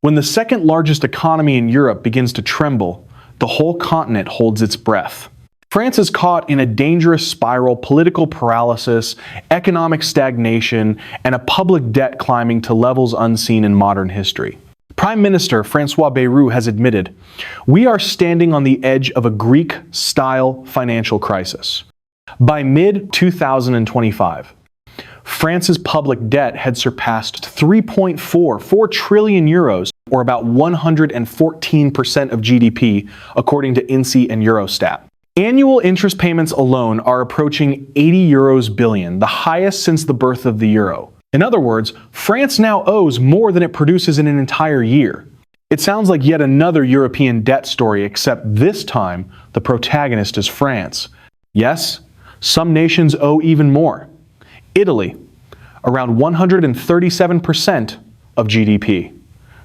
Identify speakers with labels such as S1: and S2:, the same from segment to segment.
S1: When the second largest economy in Europe begins to tremble, the whole continent holds its breath. France is caught in a dangerous spiral: political paralysis, economic stagnation, and a public debt climbing to levels unseen in modern history. Prime Minister François Bayrou has admitted, "We are standing on the edge of a Greek-style financial crisis." By mid-2025, France's public debt had surpassed 3.4 trillion euros, or about 114% of GDP, according to INSEE and Eurostat. Annual interest payments alone are approaching 80 billion euros, the highest since the birth of the euro. In other words, France now owes more than it produces in an entire year. It sounds like yet another European debt story, except this time the protagonist is France. Yes, some nations owe even more. Italy, around 137% of GDP.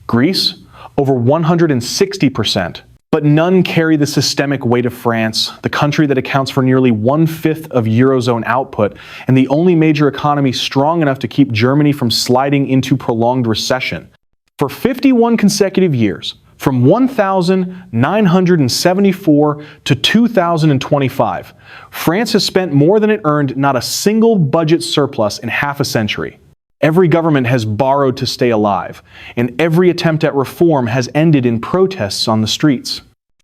S1: Greece, over 160%. But none carry the systemic weight of France, the country that accounts for nearly 1/5 of Eurozone output, and the only major economy strong enough to keep Germany from sliding into prolonged recession. For 51 consecutive years, from 1974 to 2025, France has spent more than it earned, not a single budget surplus in half a century. Every government has borrowed to stay alive, and every attempt at reform has ended in protests on the streets.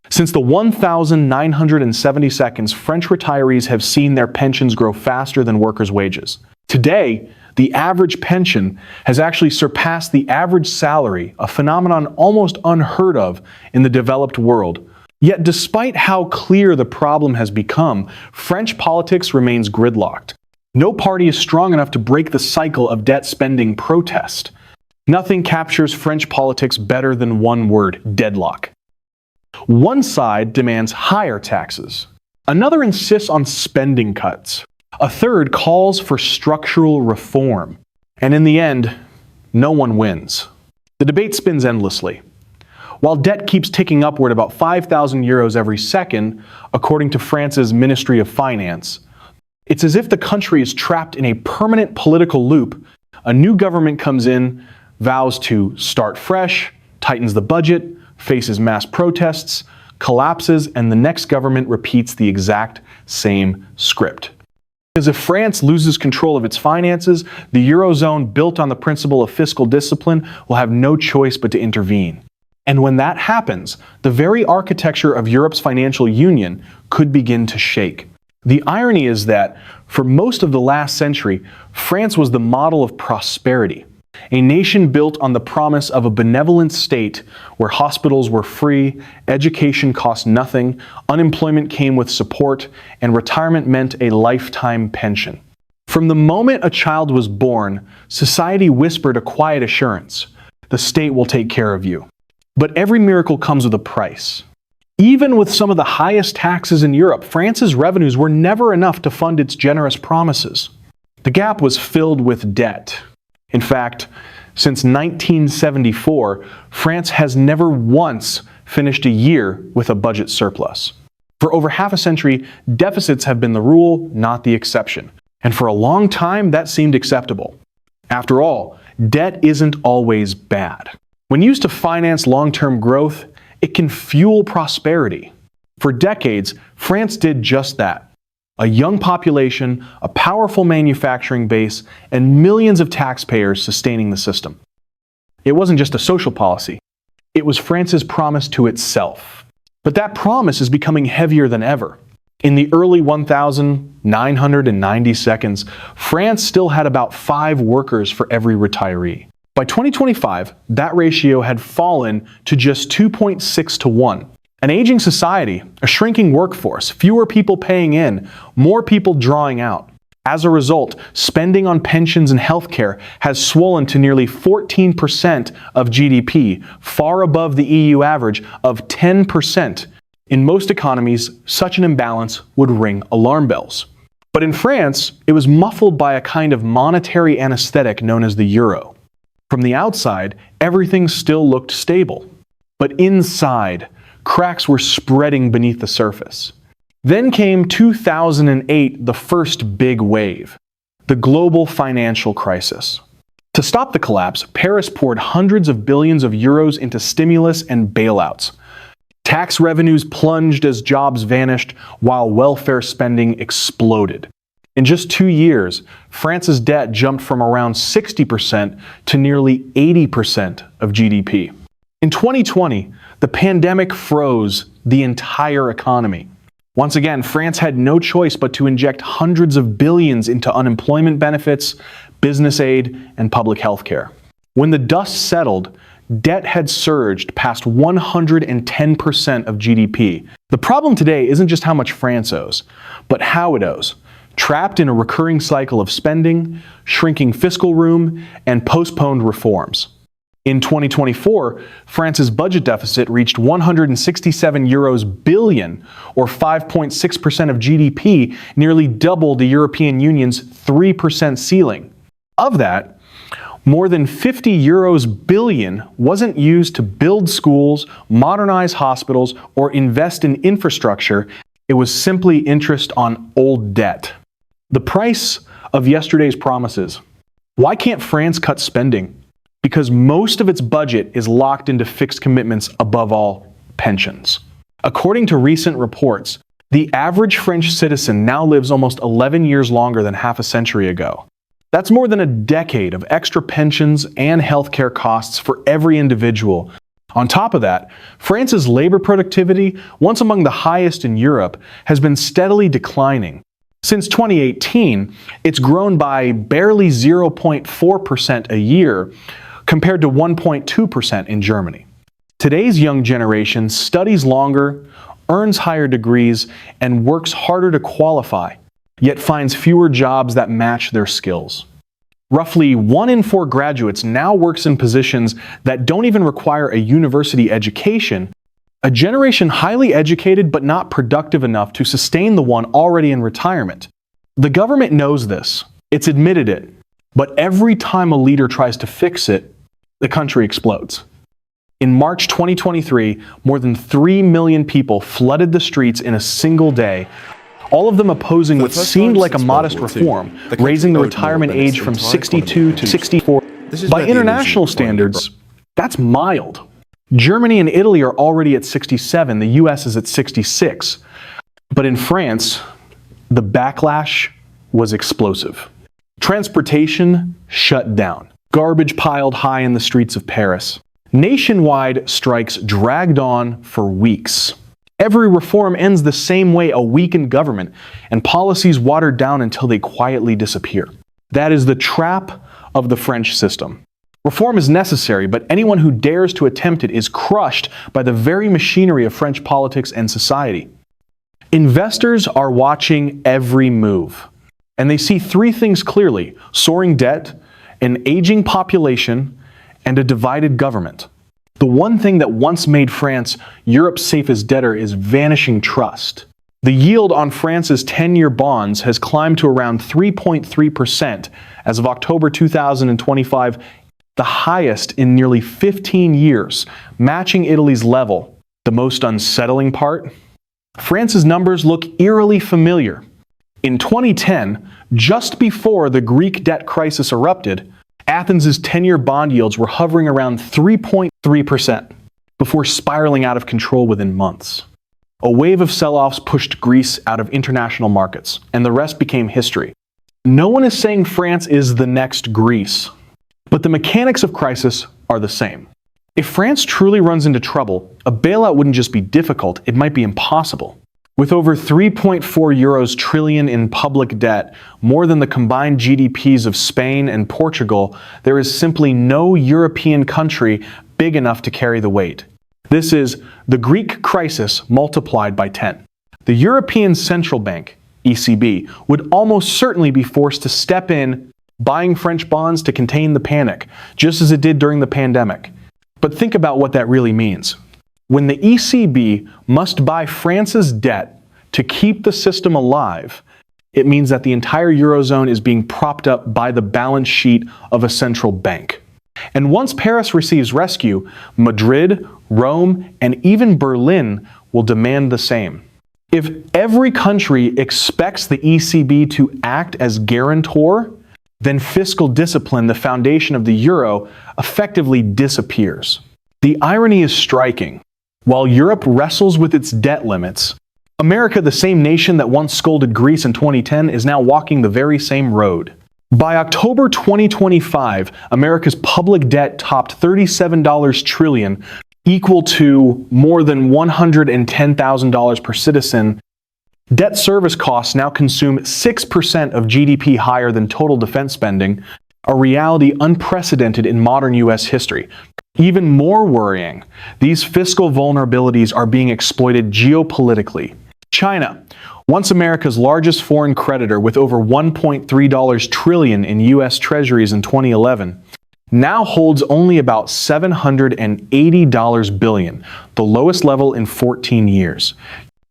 S1: Since the 1972nd, French retirees have seen their pensions grow faster than workers' wages. Today, the average pension has actually surpassed the average salary, a phenomenon almost unheard of in the developed world. Yet despite how clear the problem has become, French politics remains gridlocked. No party is strong enough to break the cycle of debt spending protest. Nothing captures French politics better than one word: deadlock. One side demands higher taxes. Another insists on spending cuts. A third calls for structural reform. And in the end, no one wins. The debate spins endlessly. While debt keeps ticking upward about 5,000 euros every second, according to France's Ministry of Finance, it's as if the country is trapped in a permanent political loop. A new government comes in, vows to start fresh, tightens the budget, faces mass protests, collapses, and the next government repeats the exact same script. Because if France loses control of its finances, the Eurozone, built on the principle of fiscal discipline, will have no choice but to intervene. And when that happens, the very architecture of Europe's financial union could begin to shake. The irony is that, for most of the last century, France was the model of prosperity, a nation built on the promise of a benevolent state where hospitals were free, education cost nothing, unemployment came with support, and retirement meant a lifetime pension. From the moment a child was born, society whispered a quiet assurance: the state will take care of you. But every miracle comes with a price. Even with some of the highest taxes in Europe, France's revenues were never enough to fund its generous promises. The gap was filled with debt. In fact, since 1974, France has never once finished a year with a budget surplus. For over half a century, deficits have been the rule, not the exception. And for a long time, that seemed acceptable. After all, debt isn't always bad. When used to finance long-term growth, it can fuel prosperity. For decades, France did just that. A young population, a powerful manufacturing base, and millions of taxpayers sustaining the system. It wasn't just a social policy. It was France's promise to itself. But that promise is becoming heavier than ever. In the early 1992, France still had about 5 workers for every retiree. By 2025, that ratio had fallen to just 2.6 to 1. An aging society, a shrinking workforce, fewer people paying in, more people drawing out. As a result, spending on pensions and healthcare has swollen to nearly 14% of GDP, far above the EU average of 10%. In most economies, such an imbalance would ring alarm bells. But in France, it was muffled by a kind of monetary anesthetic known as the euro. From the outside, everything still looked stable. But inside, cracks were spreading beneath the surface. Then came 2008, the first big wave, the global financial crisis. To stop the collapse, Paris poured hundreds of billions of euros into stimulus and bailouts. Tax revenues plunged as jobs vanished, while welfare spending exploded. In just 2 years, France's debt jumped from around 60% to nearly 80% of GDP. In 2020, the pandemic froze the entire economy. Once again, France had no choice but to inject hundreds of billions into unemployment benefits, business aid, and public health care. When the dust settled, debt had surged past 110% of GDP. The problem today isn't just how much France owes, but how it owes, trapped in a recurring cycle of spending, shrinking fiscal room, and postponed reforms. In 2024, France's budget deficit reached 167 billion, or 5.6% of GDP, nearly double the European Union's 3% ceiling. Of that, more than 50 billion wasn't used to build schools, modernize hospitals, or invest in infrastructure. It was simply interest on old debt. The price of yesterday's promises. Why can't France cut spending? Because most of its budget is locked into fixed commitments, above all, pensions. According to recent reports, the average French citizen now lives almost 11 years longer than half a century ago. That's more than a decade of extra pensions and healthcare costs for every individual. On top of that, France's labor productivity, once among the highest in Europe, has been steadily declining. Since 2018, it's grown by barely 0.4% a year, compared to 1.2% in Germany. Today's young generation studies longer, earns higher degrees, and works harder to qualify, yet finds fewer jobs that match their skills. Roughly 1 in 4 graduates now works in positions that don't even require a university education, a generation highly educated but not productive enough to sustain the one already in retirement. The government knows this. It's admitted it. But every time a leader tries to fix it, the country explodes. In March 2023, more than 3 million people flooded the streets in a single day, all of them opposing what seemed like a modest reform, raising the retirement age from 62 to 64. By international standards, that's mild. Germany and Italy are already at 67, the US is at 66. But in France, the backlash was explosive. Transportation shut down. Garbage piled high in the streets of Paris. Nationwide strikes dragged on for weeks. Every reform ends the same way: a weakened government, and policies watered down until they quietly disappear. That is the trap of the French system. Reform is necessary, but anyone who dares to attempt it is crushed by the very machinery of French politics and society. Investors are watching every move, and they see 3 things clearly: soaring debt, an aging population, and a divided government. The one thing that once made France Europe's safest debtor is vanishing trust. The yield on France's 10-year bonds has climbed to around 3.3% as of October 2025, the highest in nearly 15 years, matching Italy's level. The most unsettling part? France's numbers look eerily familiar. In 2010, just before the Greek debt crisis erupted, Athens' 10-year bond yields were hovering around 3.3% before spiraling out of control within months. A wave of sell-offs pushed Greece out of international markets, and the rest became history. No one is saying France is the next Greece, but the mechanics of crisis are the same. If France truly runs into trouble, a bailout wouldn't just be difficult, it might be impossible. With over 3.4 trillion in public debt, more than the combined GDPs of Spain and Portugal, there is simply no European country big enough to carry the weight. This is the Greek crisis multiplied by 10. The European Central Bank, ECB, would almost certainly be forced to step in, buying French bonds to contain the panic, just as it did during the pandemic. But think about what that really means. When the ECB must buy France's debt to keep the system alive, it means that the entire Eurozone is being propped up by the balance sheet of a central bank. And once Paris receives rescue, Madrid, Rome, and even Berlin will demand the same. If every country expects the ECB to act as guarantor, then fiscal discipline, the foundation of the euro, effectively disappears. The irony is striking. While Europe wrestles with its debt limits, America, the same nation that once scolded Greece in 2010, is now walking the very same road. By October 2025, America's public debt topped $37 trillion, equal to more than $110,000 per citizen. Debt service costs now consume 6% of GDP, higher than total defense spending, a reality unprecedented in modern U.S. history. Even more worrying, these fiscal vulnerabilities are being exploited geopolitically. China, once America's largest foreign creditor with over $1.3 trillion in U.S. treasuries in 2011, now holds only about $780 billion, the lowest level in 14 years.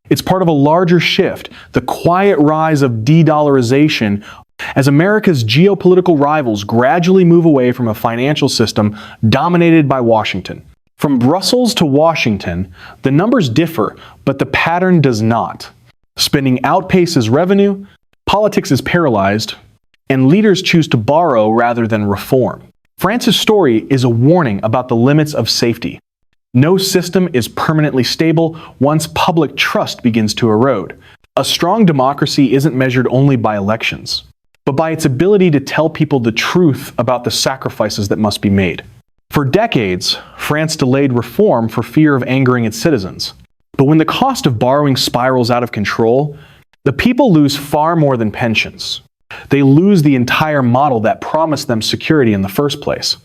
S1: It's part of a larger shift, the quiet rise of de-dollarization, as America's geopolitical rivals gradually move away from a financial system dominated by Washington. From Brussels to Washington, the numbers differ, but the pattern does not. Spending outpaces revenue, politics is paralyzed, and leaders choose to borrow rather than reform. France's story is a warning about the limits of safety. No system is permanently stable once public trust begins to erode. A strong democracy isn't measured only by elections, but by its ability to tell people the truth about the sacrifices that must be made. For decades, France delayed reform for fear of angering its citizens. But when the cost of borrowing spirals out of control, the people lose far more than pensions. They lose the entire model that promised them security in the first place.